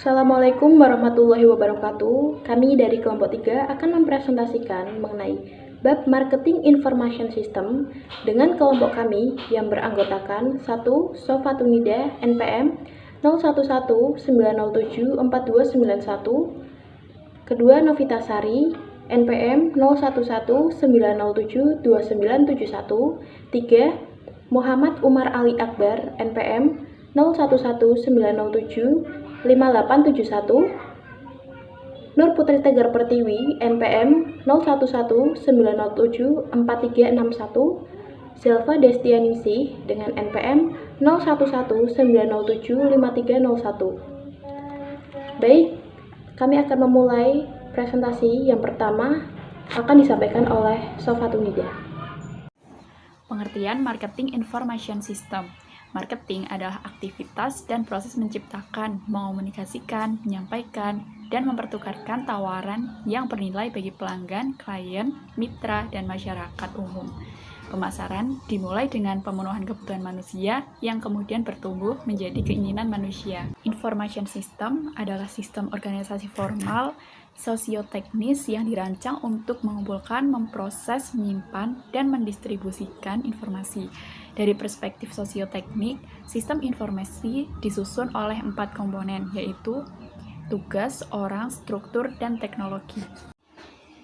Assalamualaikum warahmatullahi wabarakatuh. Kami dari kelompok 3 akan mempresentasikan mengenai bab Marketing Information System dengan kelompok kami yang beranggotakan 1. Sofatunida NPM 0119074291, kedua Novitasari NPM 0119072971, 3. Muhammad Umar Ali Akbar NPM 0119075871, Nur Putri Tegar Pertiwi NPM 0119074361, Silva Destianingsih dengan NPM 0119075301. Baik, kami akan memulai presentasi. Yang pertama akan disampaikan oleh Sofatunida. Pengertian Marketing Information System. Marketing adalah aktivitas dan proses menciptakan, mengomunikasikan, menyampaikan, dan mempertukarkan tawaran yang bernilai bagi pelanggan, klien, mitra, dan masyarakat umum. Pemasaran dimulai dengan pemenuhan kebutuhan manusia yang kemudian bertumbuh menjadi keinginan manusia. Information System adalah sistem organisasi formal sosioteknis yang dirancang untuk mengumpulkan, memproses, menyimpan, dan mendistribusikan informasi. Dari perspektif sosioteknik, sistem informasi disusun oleh 4 komponen, yaitu tugas, orang, struktur, dan teknologi.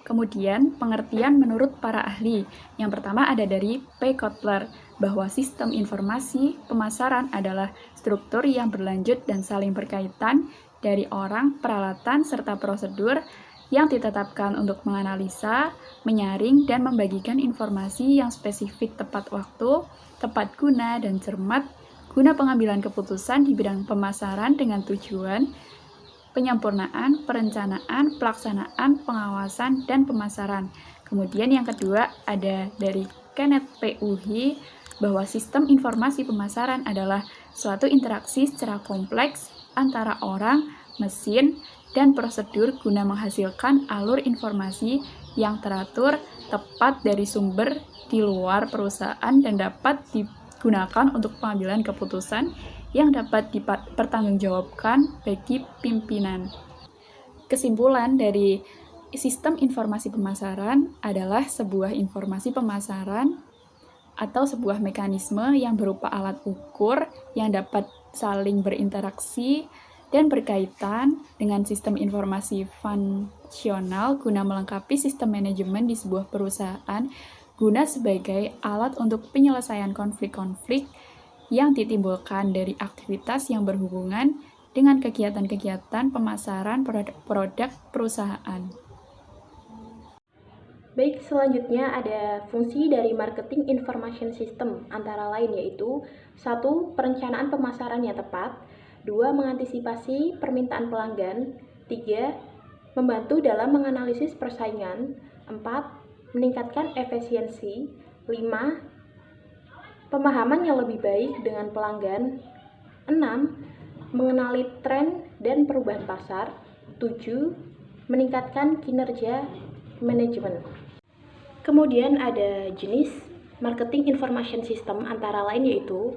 Kemudian, pengertian menurut para ahli. Yang pertama ada dari P. Kotler, bahwa sistem informasi pemasaran adalah struktur yang berlanjut dan saling berkaitan dari orang, peralatan, serta prosedur yang ditetapkan untuk menganalisa, menyaring, dan membagikan informasi yang spesifik, tepat waktu, tepat guna, dan cermat guna pengambilan keputusan di bidang pemasaran dengan tujuan penyempurnaan, perencanaan, pelaksanaan, pengawasan, dan pemasaran. Kemudian yang kedua ada dari Kenneth P. Uhi, bahwa sistem informasi pemasaran adalah suatu interaksi secara kompleks antara orang, mesin, dan prosedur guna menghasilkan alur informasi yang teratur, tepat dari sumber di luar perusahaan dan dapat digunakan untuk pengambilan keputusan yang dapat dipertanggungjawabkan bagi pimpinan. Kesimpulan dari sistem informasi pemasaran adalah sebuah informasi pemasaran atau sebuah mekanisme yang berupa alat ukur yang dapat saling berinteraksi dan berkaitan dengan sistem informasi fungsional guna melengkapi sistem manajemen di sebuah perusahaan guna sebagai alat untuk penyelesaian konflik-konflik yang ditimbulkan dari aktivitas yang berhubungan dengan kegiatan-kegiatan pemasaran produk perusahaan. Baik, selanjutnya ada fungsi dari Marketing Information System, antara lain yaitu 1. Perencanaan pemasaran yang tepat, 2. Mengantisipasi permintaan pelanggan, 3. Membantu dalam menganalisis persaingan, 4. Meningkatkan efisiensi, 5. Pemahaman yang lebih baik dengan pelanggan, 6. Mengenali tren dan perubahan pasar, 7. Meningkatkan kinerja manajemen. Kemudian ada jenis Marketing Information System, antara lain yaitu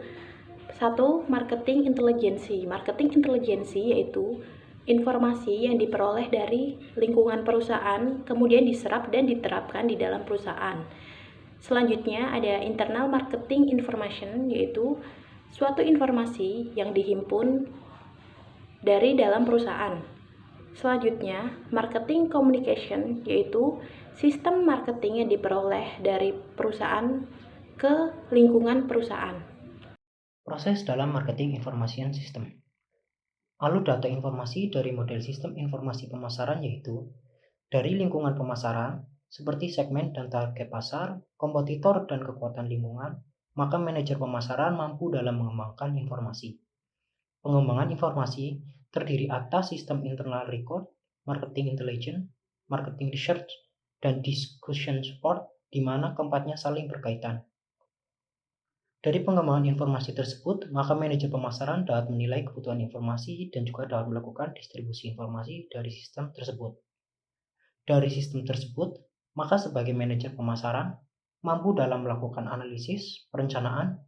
1. Marketing intelijensi. Marketing intelijensi yaitu informasi yang diperoleh dari lingkungan perusahaan, kemudian diserap dan diterapkan di dalam perusahaan. Selanjutnya ada internal marketing information, yaitu suatu informasi yang dihimpun dari dalam perusahaan. Selanjutnya, marketing communication, yaitu sistem marketing yang diperoleh dari perusahaan ke lingkungan perusahaan. Proses dalam marketing information system. Alur data informasi dari model sistem informasi pemasaran yaitu dari lingkungan pemasaran, seperti segmen dan target pasar, kompetitor, dan kekuatan lingkungan, maka manajer pemasaran mampu dalam mengembangkan informasi. Pengembangan informasi terdiri atas sistem internal record, marketing intelligence, marketing research, dan discussion support, di mana keempatnya saling berkaitan. Dari pengembangan informasi tersebut, maka manajer pemasaran dapat menilai kebutuhan informasi dan juga dapat melakukan distribusi informasi dari sistem tersebut. Dari sistem tersebut, maka sebagai manajer pemasaran mampu dalam melakukan analisis, perencanaan,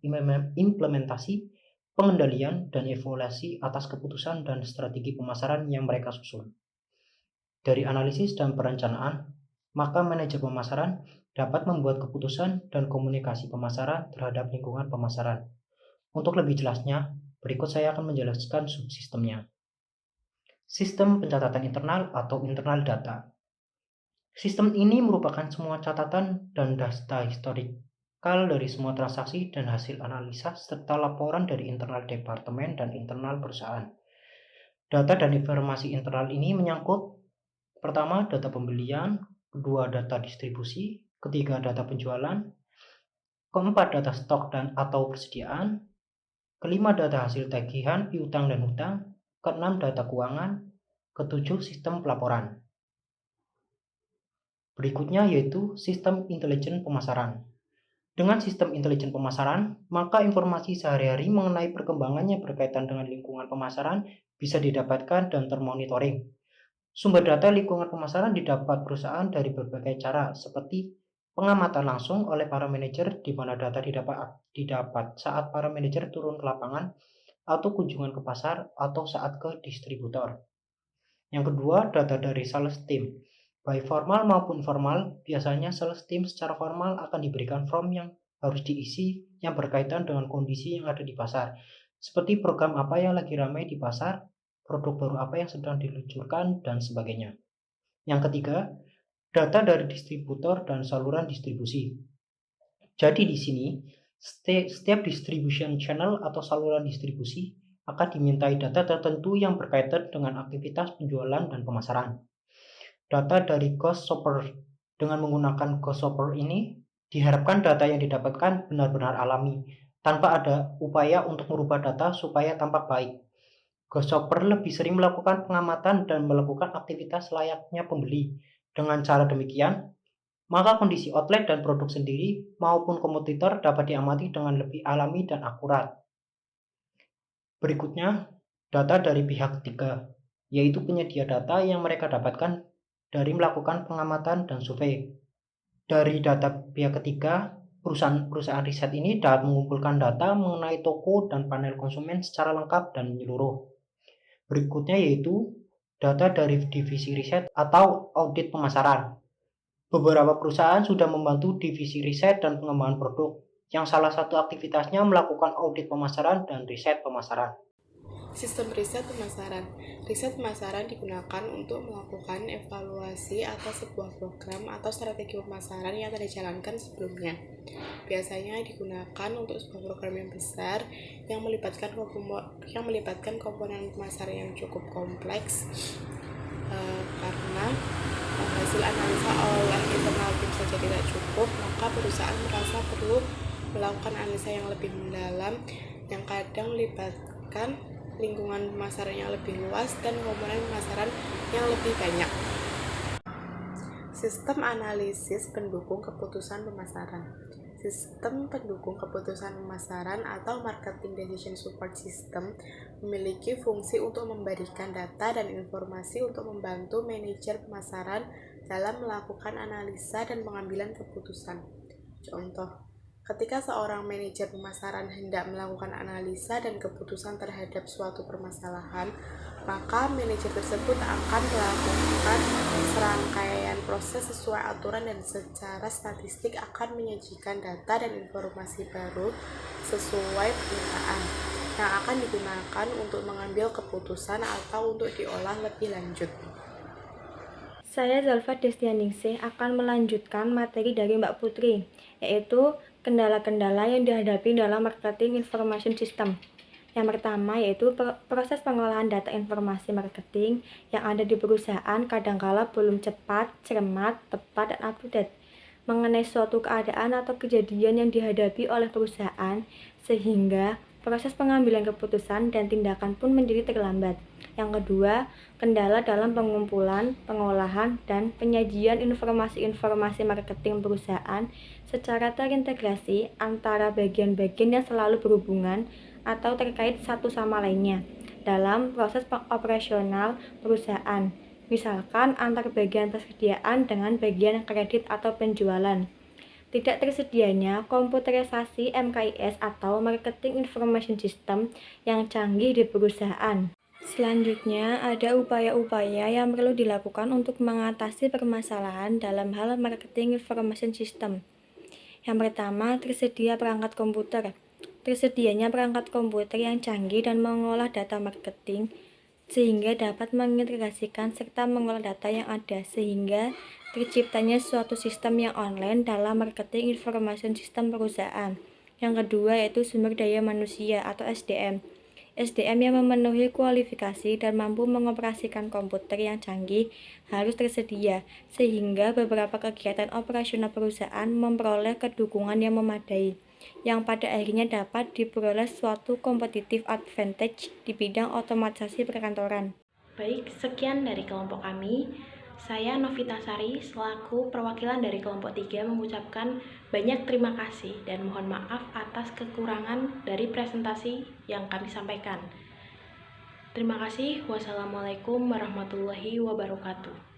implementasi, pengendalian, dan evaluasi atas keputusan dan strategi pemasaran yang mereka susun. Dari analisis dan perencanaan, maka manajer pemasaran dapat membuat keputusan dan komunikasi pemasaran terhadap lingkungan pemasaran. Untuk lebih jelasnya, berikut saya akan menjelaskan subsistemnya. Sistem pencatatan internal atau internal data. Sistem ini merupakan semua catatan dan data historikal dari semua transaksi dan hasil analisa serta laporan dari internal departemen dan internal perusahaan. Data dan informasi internal ini menyangkut pertama, data pembelian, kedua, data distribusi, ketiga, data penjualan, keempat, data stok dan atau persediaan, kelima, data hasil tagihan, piutang dan hutang, keenam, data keuangan, ketujuh, sistem pelaporan. Berikutnya yaitu sistem intelijen pemasaran. Dengan sistem intelijen pemasaran, maka informasi sehari-hari mengenai perkembangannya berkaitan dengan lingkungan pemasaran bisa didapatkan dan termonitoring. Sumber data lingkungan pemasaran didapat perusahaan dari berbagai cara, seperti pengamatan langsung oleh para manajer di mana data didapat saat para manajer turun ke lapangan atau kunjungan ke pasar atau saat ke distributor. Yang kedua, data dari sales team. Baik formal maupun formal, biasanya sales team secara formal akan diberikan form yang harus diisi yang berkaitan dengan kondisi yang ada di pasar, seperti program apa yang lagi ramai di pasar, produk baru apa yang sedang diluncurkan, dan sebagainya. Yang ketiga, data dari distributor dan saluran distribusi. Jadi di sini, setiap distribution channel atau saluran distribusi akan dimintai data tertentu yang berkaitan dengan aktivitas penjualan dan pemasaran. Data dari Ghost Shopper. Dengan menggunakan Ghost Shopper ini, diharapkan data yang didapatkan benar-benar alami, tanpa ada upaya untuk merubah data supaya tampak baik. Ghost Shopper lebih sering melakukan pengamatan dan melakukan aktivitas layaknya pembeli. Dengan cara demikian, maka kondisi outlet dan produk sendiri maupun kompetitor dapat diamati dengan lebih alami dan akurat. Berikutnya, data dari pihak ketiga, yaitu penyedia data yang mereka dapatkan dari melakukan pengamatan dan survei. Dari data pihak ketiga, perusahaan riset ini dapat mengumpulkan data mengenai toko dan panel konsumen secara lengkap dan menyeluruh. Berikutnya yaitu data dari divisi riset atau audit pemasaran. Beberapa perusahaan sudah membantu divisi riset dan pengembangan produk, yang salah satu aktivitasnya melakukan audit pemasaran dan riset pemasaran. Sistem riset pemasaran. Riset pemasaran digunakan untuk melakukan evaluasi atas sebuah program atau strategi pemasaran yang telah dijalankan sebelumnya. Biasanya digunakan untuk sebuah program yang besar yang melibatkan komponen pemasaran yang cukup kompleks, karena hasil analisa oleh internal tim saja tidak cukup, maka perusahaan merasa perlu melakukan analisa yang lebih mendalam yang kadang melibatkan lingkungan pemasaran yang lebih luas dan komponen pemasaran yang lebih banyak. Sistem analisis pendukung keputusan pemasaran. Sistem pendukung keputusan pemasaran atau marketing decision support system memiliki fungsi untuk memberikan data dan informasi untuk membantu manajer pemasaran dalam melakukan analisa dan pengambilan keputusan. Contoh, ketika seorang manajer pemasaran hendak melakukan analisa dan keputusan terhadap suatu permasalahan, maka manajer tersebut akan melakukan serangkaian proses sesuai aturan dan secara statistik akan menyajikan data dan informasi baru sesuai permintaan yang akan digunakan untuk mengambil keputusan atau untuk diolah lebih lanjut. Saya Zalfa Destianingsih akan melanjutkan materi dari Mbak Putri, yaitu kendala-kendala yang dihadapi dalam marketing information system. Yang pertama yaitu proses pengolahan data informasi marketing yang ada di perusahaan kadangkala belum cepat, cermat, tepat, dan up-to-date mengenai suatu keadaan atau kejadian yang dihadapi oleh perusahaan, sehingga proses pengambilan keputusan dan tindakan pun menjadi terlambat. Yang kedua, kendala dalam pengumpulan, pengolahan, dan penyajian informasi-informasi marketing perusahaan secara terintegrasi antara bagian-bagian yang selalu berhubungan atau terkait satu sama lainnya dalam proses operasional perusahaan, misalkan antar bagian persediaan dengan bagian kredit atau penjualan. tidak tersedianya komputerisasi MKIS atau Marketing Information System yang canggih di perusahaan. Selanjutnya, ada upaya-upaya yang perlu dilakukan untuk mengatasi permasalahan dalam hal Marketing Information System. Yang pertama, tersedia perangkat komputer. Tersedianya perangkat komputer yang canggih dan mengolah data marketing sehingga dapat mengintegrasikan serta mengolah data yang ada sehingga terciptanya suatu sistem yang online dalam marketing information system perusahaan. Yang kedua yaitu sumber daya manusia atau SDM. SDM yang memenuhi kualifikasi dan mampu mengoperasikan komputer yang canggih harus tersedia, sehingga beberapa kegiatan operasional perusahaan memperoleh kedukungan yang memadai, yang pada akhirnya dapat diperoleh suatu competitive advantage di bidang otomatisasi perkantoran. Baik, sekian dari kelompok kami. Saya Novita Sari selaku perwakilan dari kelompok 3 mengucapkan banyak terima kasih dan mohon maaf atas kekurangan dari presentasi yang kami sampaikan. Terima kasih. Wassalamualaikum warahmatullahi wabarakatuh.